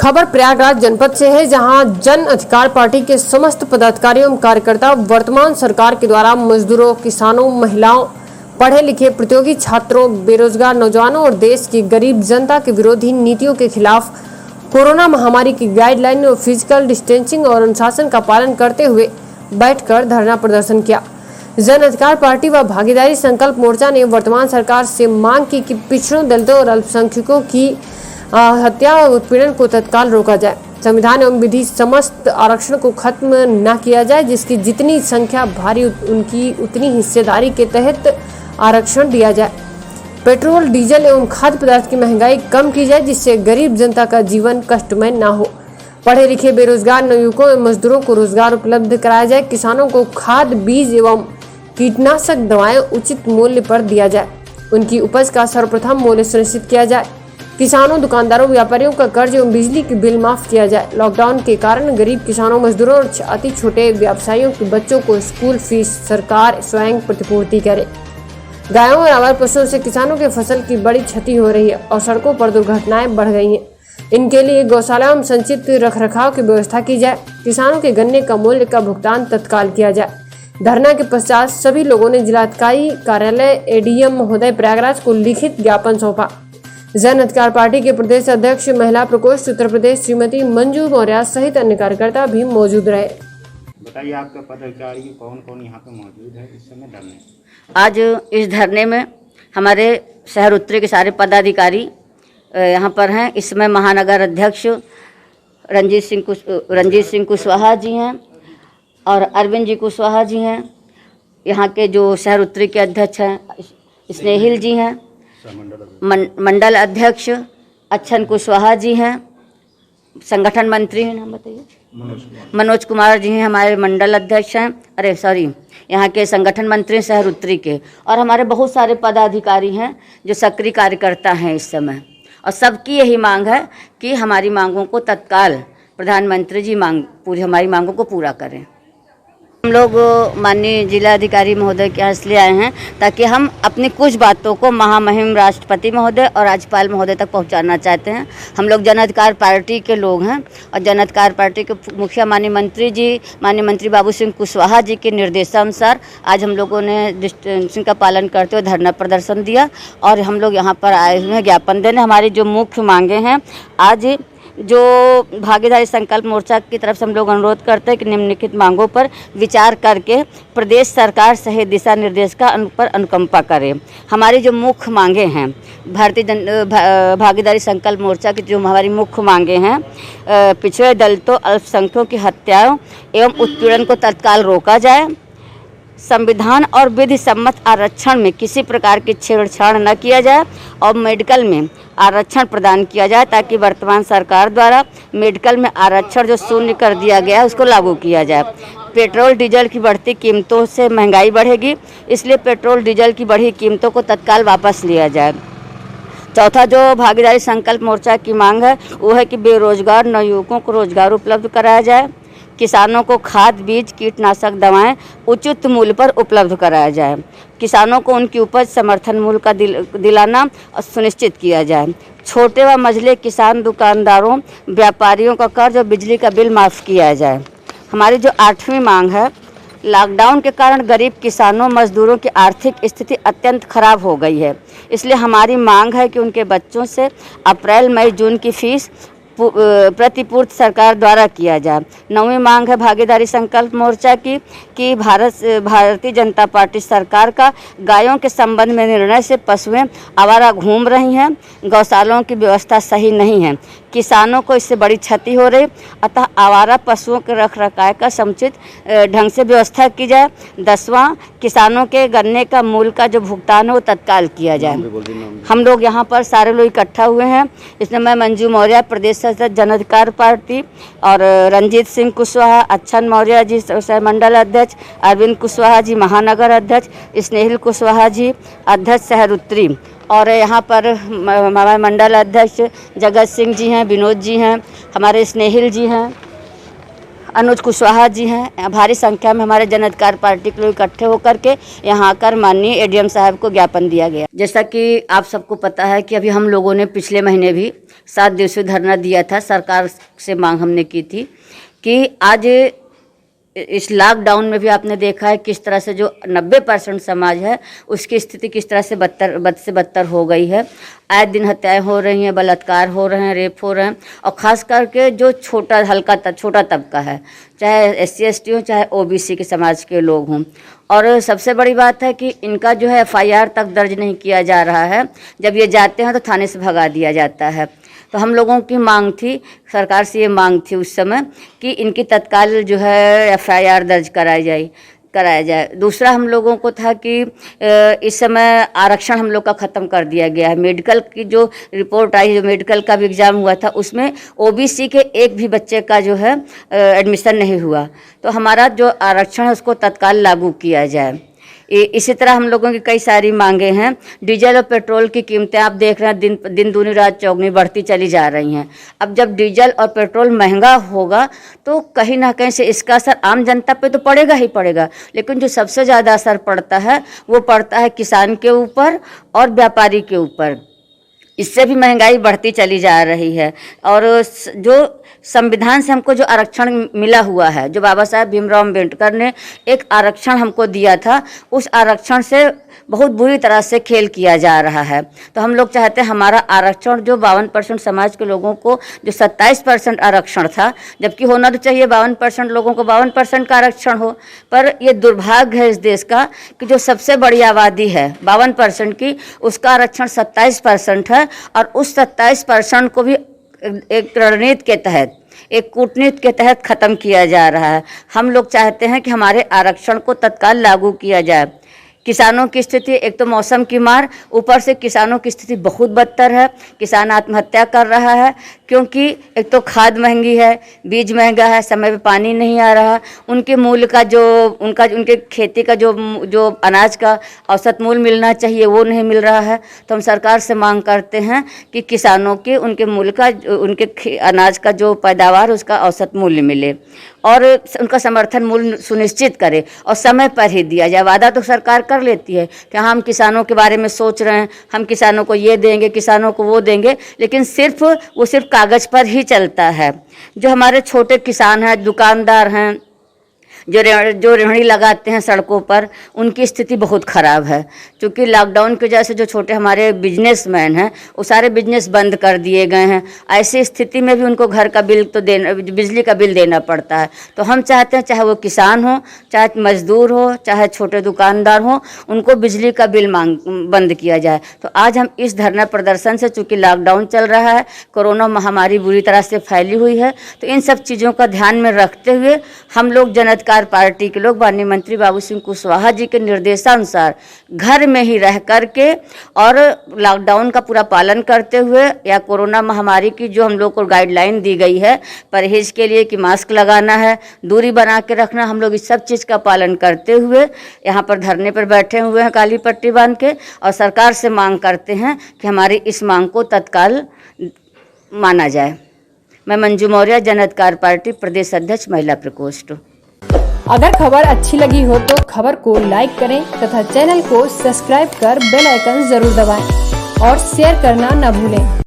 खबर प्रयागराज जनपद से है, जहां जन अधिकार पार्टी के समस्त पदाधिकारी एवं कार्यकर्ता वर्तमान सरकार के द्वारा मजदूरों, किसानों, महिलाओं, पढ़े लिखे प्रतियोगी छात्रों, बेरोजगार नौजवानों और देश की गरीब जनता के विरोधी नीतियों के खिलाफ कोरोना महामारी की गाइडलाइन और फिजिकल डिस्टेंसिंग और अनुशासन का पालन करते हुए बैठकर धरना प्रदर्शन किया। जन अधिकार पार्टी व भागीदारी संकल्प मोर्चा ने वर्तमान सरकार से मांग की कि पिछड़ों, दलितों और अल्पसंख्यकों की हत्या और उत्पीड़न को तत्काल रोका जाए। संविधान एवं विधि समस्त आरक्षण को खत्म न किया जाए, जिसकी जितनी संख्या भारी उनकी उतनी हिस्सेदारी के तहत आरक्षण दिया जाए। पेट्रोल, डीजल एवं खाद्य पदार्थ की महंगाई कम की जाए, जिससे गरीब जनता का जीवन कष्टमय न हो। पढ़े लिखे बेरोजगार नवयुवकों एवं मजदूरों को रोजगार उपलब्ध कराया जाए। किसानों को खाद, बीज एवं कीटनाशक दवाएं उचित मूल्य पर दिया जाए। उनकी उपज का सर्वप्रथम मूल्य सुनिश्चित किया जाए। किसानों, दुकानदारों, व्यापारियों का कर्ज एवं बिजली के बिल माफ किया जाए। लॉकडाउन के कारण गरीब किसानों, मजदूरों और अति छोटे व्यवसायियों के बच्चों को स्कूल फीस सरकार स्वयं प्रतिपूर्ति करे। गायों और आवारा पशुओं से किसानों के फसल की बड़ी क्षति हो रही है और सड़कों पर दुर्घटनाएं बढ़ गई हैं। इनके लिए गौशाला एवं संचित रखरखाव की व्यवस्था की जाए। किसानों के गन्ने का मूल्य का भुगतान तत्काल किया जाए। धरना के पश्चात सभी लोगों ने जिलाधिकारी कार्यालय एडीएम महोदय प्रयागराज को लिखित ज्ञापन सौंपा। जन अधिकार पार्टी के प्रदेश अध्यक्ष महिला प्रकोष्ठ उत्तर प्रदेश श्रीमती मंजू मौर्य सहित अन्य कार्यकर्ता भी मौजूद रहे। बताइए, आपका पदाधिकारी कौन कौन यहाँ पे मौजूद है इस समय धरने? आज इस धरने में हमारे शहर उत्तरी के सारे पदाधिकारी यहाँ पर हैं। इसमें महानगर अध्यक्ष रंजीत सिंह कुशवाहा जी हैं और अरविंद जी कुशवाहा जी हैं। यहाँ के जो शहर उत्तरी के अध्यक्ष हैं स्नेहिल जी हैं। मंडल अध्यक्ष अच्छन कुशवाहा जी हैं। संगठन मंत्री हैं, नाम बताइए। मनोज कुमार जी हैं, हमारे मंडल अध्यक्ष हैं। यहाँ के संगठन मंत्री शहर उत्तरी के, और हमारे बहुत सारे पदाधिकारी हैं जो सक्रिय कार्यकर्ता हैं इस समय। और सबकी यही मांग है कि हमारी मांगों को तत्काल प्रधानमंत्री जी हमारी मांगों को पूरा करें। हम लोग माननीय जिलाधिकारी महोदय के यहाँ इसलिए आए हैं ताकि हम अपनी कुछ बातों को महामहिम राष्ट्रपति महोदय और राज्यपाल महोदय तक पहुँचाना चाहते हैं। हम लोग जन अधिकार पार्टी के लोग हैं और जन अधिकार पार्टी के मुखिया माननीय मंत्री बाबू सिंह कुशवाहा जी के निर्देशानुसार आज हम लोगों ने डिस्टेंसिंग का पालन करते हुए धरना प्रदर्शन दिया और हम लोग यहाँ पर आए हुए हैं ज्ञापन देने। हमारी जो मुख्य मांगे हैं, आज जो भागीदारी संकल्प मोर्चा की तरफ से हम लोग अनुरोध करते हैं कि निम्नलिखित मांगों पर विचार करके प्रदेश सरकार सही दिशा निर्देश का पर अनुकंपा करे। हमारी जो मुख्य मांगे हैं, भागीदारी संकल्प मोर्चा की जो हमारी मुख्य मांगे हैं, पिछड़े दलितों, अल्पसंख्यकों की हत्याओं एवं उत्पीड़न को तत्काल रोका जाए। संविधान और विधि सम्मत आरक्षण में किसी प्रकार की छेड़छाड़ न किया जाए और मेडिकल में आरक्षण प्रदान किया जाए, ताकि वर्तमान सरकार द्वारा मेडिकल में आरक्षण जो शून्य कर दिया गया है उसको लागू किया जाए। पेट्रोल डीजल की बढ़ती कीमतों से महंगाई बढ़ेगी, इसलिए पेट्रोल डीजल की बढ़ी कीमतों को तत्काल वापस लिया जाए। चौथा जो भागीदारी संकल्प मोर्चा की मांग है वो है कि बेरोजगार नवयुवकों को रोजगार उपलब्ध कराया जाए। किसानों को खाद, बीज, कीटनाशक दवाएं उचित मूल्य पर उपलब्ध कराया जाए। किसानों को उनकी उपज समर्थन मूल्य का दिलाना सुनिश्चित किया जाए। छोटे व मझले किसान, दुकानदारों, व्यापारियों का कर्ज और बिजली का बिल माफ़ किया जाए। हमारी जो 8वीं मांग है, लॉकडाउन के कारण गरीब किसानों, मजदूरों की आर्थिक स्थिति अत्यंत खराब हो गई है, इसलिए हमारी मांग है कि उनके बच्चों से अप्रैल, मई, जून की फीस प्रतिपूर्ति सरकार द्वारा किया जाए। 9वीं मांग है भागीदारी संकल्प मोर्चा की कि भारतीय जनता पार्टी सरकार का गायों के संबंध में निर्णय से पशुएं आवारा घूम रही हैं, गौशालाओं की व्यवस्था सही नहीं है, किसानों को इससे बड़ी क्षति हो रही, अतः आवारा पशुओं के रखरखाव का समुचित ढंग से व्यवस्था की जाए। 10वां, किसानों के गन्ने का मूल्य का जो भुगतान है वो तत्काल किया जाए। हम लोग यहाँ पर सारे लोग इकट्ठा हुए हैं। इसमें मैं मंजू मौर्य प्रदेश जन अधिकार पार्टी और रंजीत सिंह कुशवाहा, अच्छन मौर्य जी मंडल अध्यक्ष, अरविंद कुशवाहा जी महानगर अध्यक्ष, स्नेहिल कुशवाहा जी अध्यक्ष शहर उत्तरी, और यहाँ पर हमारे मंडल अध्यक्ष जगत सिंह जी हैं, विनोद जी हैं, हमारे स्नेहिल जी हैं अनुज कुशवाहा जी हैं। भारी संख्या में हमारे जन अधिकार पार्टी के लोग इकट्ठे होकर के यहाँ आकर माननीय एडीएम साहब को ज्ञापन दिया गया। जैसा कि आप सबको पता है कि अभी हम लोगों ने पिछले महीने भी 7 दिवसीय धरना दिया था। सरकार से मांग हमने की थी कि आज इस लॉकडाउन में भी आपने देखा है किस तरह से जो 90% समाज है उसकी स्थिति किस तरह से बद से बदतर हो गई है। आए दिन हत्याएं हो रही हैं, बलात्कार हो रहे हैं, रेप हो रहे हैं, और ख़ास करके जो छोटा तबका है, चाहे SC ST हो चाहे OBC के समाज के लोग हों। और सबसे बड़ी बात है कि इनका जो है FIR तक दर्ज नहीं किया जा रहा है। जब ये जाते हैं तो थाने से भगा दिया जाता है। तो हम लोगों की मांग थी, सरकार से ये मांग थी उस समय कि इनकी तत्काल जो है FIR दर्ज कराया जाए। दूसरा हम लोगों को था कि इस समय आरक्षण हम लोग का ख़त्म कर दिया गया है। मेडिकल की जो रिपोर्ट आई, जो मेडिकल का भी एग्ज़ाम हुआ था, उसमें OBC के एक भी बच्चे का जो है एडमिशन नहीं हुआ। तो हमारा जो आरक्षण है उसको तत्काल लागू किया जाए। इसी तरह हम लोगों की कई सारी मांगे हैं। डीजल और पेट्रोल की कीमतें आप देख रहे हैं दिन दूनी रात चौगनी बढ़ती चली जा रही हैं। अब जब डीजल और पेट्रोल महंगा होगा तो कहीं ना कहीं से इसका असर आम जनता पे तो पड़ेगा ही पड़ेगा, लेकिन जो सबसे ज़्यादा असर पड़ता है वो पड़ता है किसान के ऊपर और व्यापारी के ऊपर। इससे भी महंगाई बढ़ती चली जा रही है। और जो संविधान से हमको जो आरक्षण मिला हुआ है, जो बाबा साहब भीमराव अम्बेडकर ने एक आरक्षण हमको दिया था, उस आरक्षण से बहुत बुरी तरह से खेल किया जा रहा है। तो हम लोग चाहते हैं हमारा आरक्षण जो 52% समाज के लोगों को जो 27% आरक्षण था, जबकि होना तो चाहिए 52% लोगों को 52% का आरक्षण हो, पर ये दुर्भाग्य है इस देश का कि जो सबसे बड़ी आबादी है 52% की, उसका आरक्षण 27% है। और उस 27% को भी एक रणनीति के तहत, एक कूटनीति के तहत ख़त्म किया जा रहा है। हम लोग चाहते हैं कि हमारे आरक्षण को तत्काल लागू किया जाए। किसानों की स्थिति, एक तो मौसम की मार, ऊपर से किसानों की स्थिति बहुत बदतर है। किसान आत्महत्या कर रहा है क्योंकि एक तो खाद महंगी है, बीज महंगा है, समय पे पानी नहीं आ रहा, उनके मूल्य का जो उनके खेती का जो अनाज का औसत मूल्य मिलना चाहिए वो नहीं मिल रहा है। तो हम सरकार से मांग करते हैं कि किसानों के उनके मूल्य का, उनके अनाज का जो पैदावार उसका औसत मूल्य मिले और उनका समर्थन मूल्य सुनिश्चित करे और समय पर ही दिया जाए। वादा तो सरकार कर लेती है कि हम किसानों के बारे में सोच रहे हैं, हम किसानों को ये देंगे, किसानों को वो देंगे, लेकिन वो सिर्फ कागज़ पर ही चलता है। जो हमारे छोटे किसान हैं, दुकानदार हैं, जो रेहड़ी लगाते हैं सड़कों पर, उनकी स्थिति बहुत ख़राब है। क्योंकि लॉकडाउन की वजह से जो छोटे हमारे बिजनेसमैन हैं वो सारे बिजनेस बंद कर दिए गए हैं। ऐसी स्थिति में भी उनको घर का बिल तो बिजली का बिल देना पड़ता है। तो हम चाहते हैं चाहे वो किसान हो, चाहे मजदूर हो, चाहे छोटे दुकानदार हो, उनको बिजली का बिल बंद किया जाए। तो आज हम इस धरना प्रदर्शन से, चूँकि लॉकडाउन चल रहा है, कोरोना महामारी बुरी तरह से फैली हुई है, तो इन सब चीज़ों का ध्यान में रखते हुए हम लोग जन अधिकार पार्टी के लोग माननीय मंत्री बाबू सिंह कुशवाहा जी के निर्देशानुसार घर में ही रह करके और लॉकडाउन का पूरा पालन करते हुए, या कोरोना महामारी की जो हम लोग को गाइडलाइन दी गई है परहेज के लिए कि मास्क लगाना है, दूरी बना के रखना, हम लोग इस सब चीज़ का पालन करते हुए यहाँ पर धरने पर बैठे हुए हैं काली पट्टी बांध के, और सरकार से मांग करते हैं कि हमारी इस मांग को तत्काल माना जाए। मैं मंजू मौर्य, जन अधिकार पार्टी प्रदेश अध्यक्ष, महिला प्रकोष्ठ। अगर खबर अच्छी लगी हो तो खबर को लाइक करें तथा चैनल को सब्सक्राइब कर बेल आइकन जरूर दबाएं और शेयर करना न भूलें।